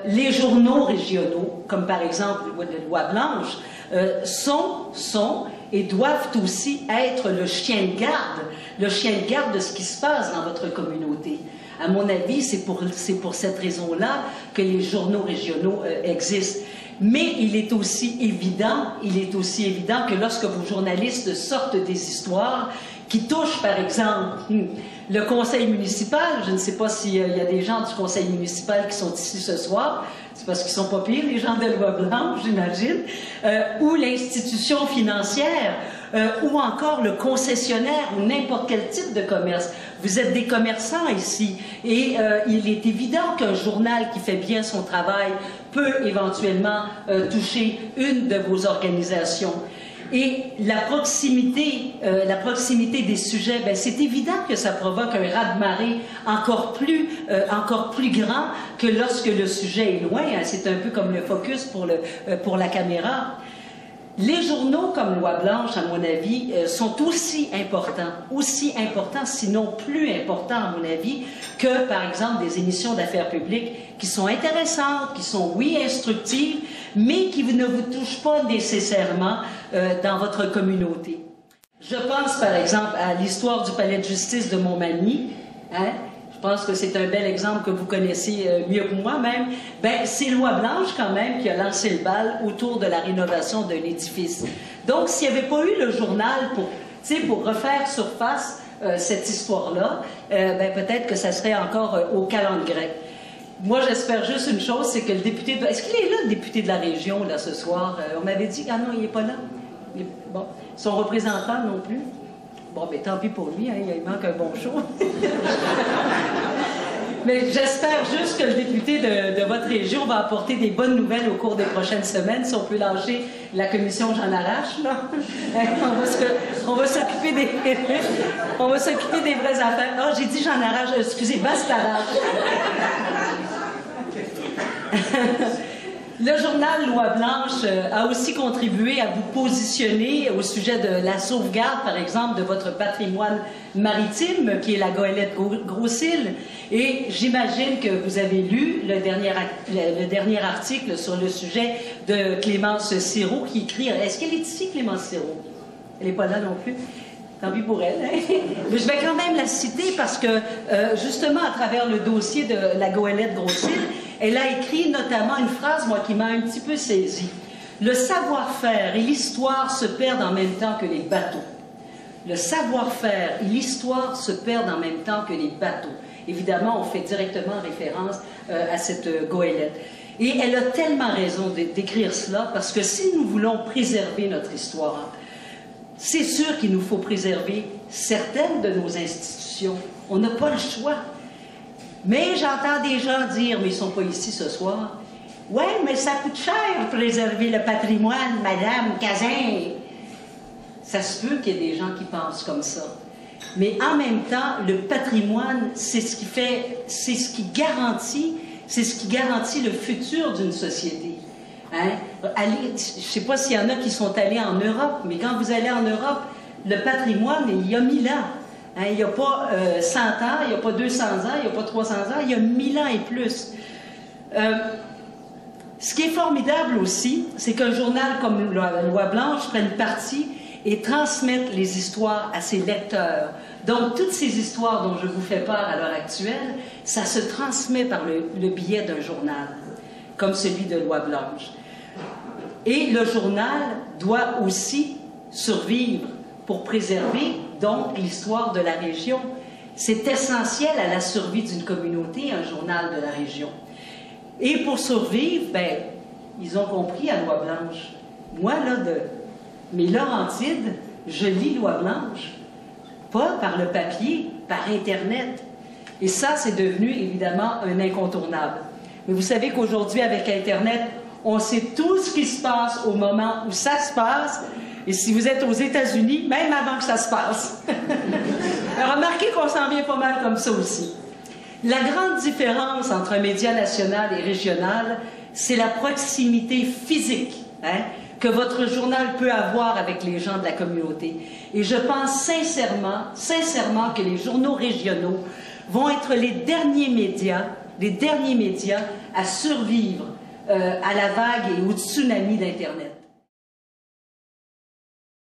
Les journaux régionaux, comme par exemple le Loi Blanche, sont et doivent aussi être le chien de garde de ce qui se passe dans votre communauté. À mon avis, c'est pour cette raison-là que les journaux régionaux existent. Mais il est aussi évident que lorsque vos journalistes sortent des histoires qui touchent, par exemple, le conseil municipal, je ne sais pas s'il y a des gens du conseil municipal qui sont ici ce soir, c'est parce qu'ils sont pas pires, les gens de Loi Blanche, j'imagine, ou l'institution financière, ou encore le concessionnaire, ou n'importe quel type de commerce. Vous êtes des commerçants ici, et il est évident qu'un journal qui fait bien son travail peut éventuellement toucher une de vos organisations. Et la proximité des sujets, ben, c'est évident que ça provoque un raz-de-marée encore plus grand que lorsque le sujet est loin. Hein. C'est un peu comme le focus pour la caméra. Les journaux comme Loi Blanche, à mon avis, sont aussi importants, sinon plus importants, à mon avis, que, par exemple, des émissions d'affaires publiques qui sont intéressantes, qui sont, oui, instructives, mais qui ne vous touchent pas nécessairement dans votre communauté. Je pense, par exemple, à l'histoire du palais de justice de Montmagny, hein? Je pense que c'est un bel exemple que vous connaissez mieux que moi même. Ben, c'est Loi Blanche quand même qui a lancé le bal autour de la rénovation de l'édifice. Donc, s'il n'y avait pas eu le journal pour refaire surface cette histoire-là, ben, peut-être que ça serait encore au calendes grec. Moi, j'espère juste une chose, c'est que le député... Est-ce qu'il est là, le député de la région, là, ce soir? On m'avait dit... Ah non, il n'est pas là. Bon, son représentant non plus. Bon, mais tant pis pour lui, hein, il manque un bon show. Mais j'espère juste que le député de votre région va apporter des bonnes nouvelles au cours des prochaines semaines. Si on peut lâcher la commission J'en arrache, là. On va s'occuper des vraies affaires. Ah, j'ai dit J'en arrache, excusez, Bastarache. Le journal Loi Blanche a aussi contribué à vous positionner au sujet de la sauvegarde, par exemple, de votre patrimoine maritime, qui est la goélette Gros-Île. Et j'imagine que vous avez lu le dernier article sur le sujet de Clémence Sirot, qui écrit... Est-ce qu'elle est ici, Clémence Sirot? Elle n'est pas là non plus. Tant pis pour elle. Hein? Mais je vais quand même la citer parce que, justement, à travers le dossier de la goélette Gros-Île, elle a écrit notamment une phrase, moi, qui m'a un petit peu saisie. Le savoir-faire et l'histoire se perdent en même temps que les bateaux. Le savoir-faire et l'histoire se perdent en même temps que les bateaux. Évidemment, on fait directement référence à cette goélette. Et elle a tellement raison d'écrire cela, parce que si nous voulons préserver notre histoire, c'est sûr qu'il nous faut préserver certaines de nos institutions. On n'a pas le choix. Mais j'entends des gens dire, mais ils ne sont pas ici ce soir. Ouais, mais ça coûte cher de préserver le patrimoine, Madame Cazin. Ça se peut qu'il y ait des gens qui pensent comme ça. Mais en même temps, le patrimoine, c'est ce qui garantit le futur d'une société. Hein? Je ne sais pas s'il y en a qui sont allés en Europe, mais quand vous allez en Europe, le patrimoine, il y a 1000 ans. Hein? Il n'y a pas 100 ans, il n'y a pas 200 ans, il n'y a pas 300 ans, il y a 1000 ans et plus. Ce qui est formidable aussi, c'est qu'un journal comme Loi Blanche prenne parti et transmette les histoires à ses lecteurs. Donc, toutes ces histoires dont je vous fais part à l'heure actuelle, ça se transmet par le biais d'un journal, comme celui de Loi Blanche. Et le journal doit aussi survivre pour préserver, donc, l'histoire de la région. C'est essentiel à la survie d'une communauté, un journal de la région. Et pour survivre, ben, ils ont compris à Loi Blanche. Moi, là, mes Laurentides, je lis Loi Blanche, pas par le papier, par Internet. Et ça, c'est devenu, évidemment, un incontournable. Mais vous savez qu'aujourd'hui, avec Internet, on sait tout ce qui se passe au moment où ça se passe. Et si vous êtes aux États-Unis, même avant que ça se passe. Alors, remarquez qu'on s'en vient pas mal comme ça aussi. La grande différence entre un média national et régional, c'est la proximité physique, hein, que votre journal peut avoir avec les gens de la communauté. Et je pense sincèrement que les journaux régionaux vont être les derniers médias les derniers médias à survivre à la vague et au tsunami d'Internet.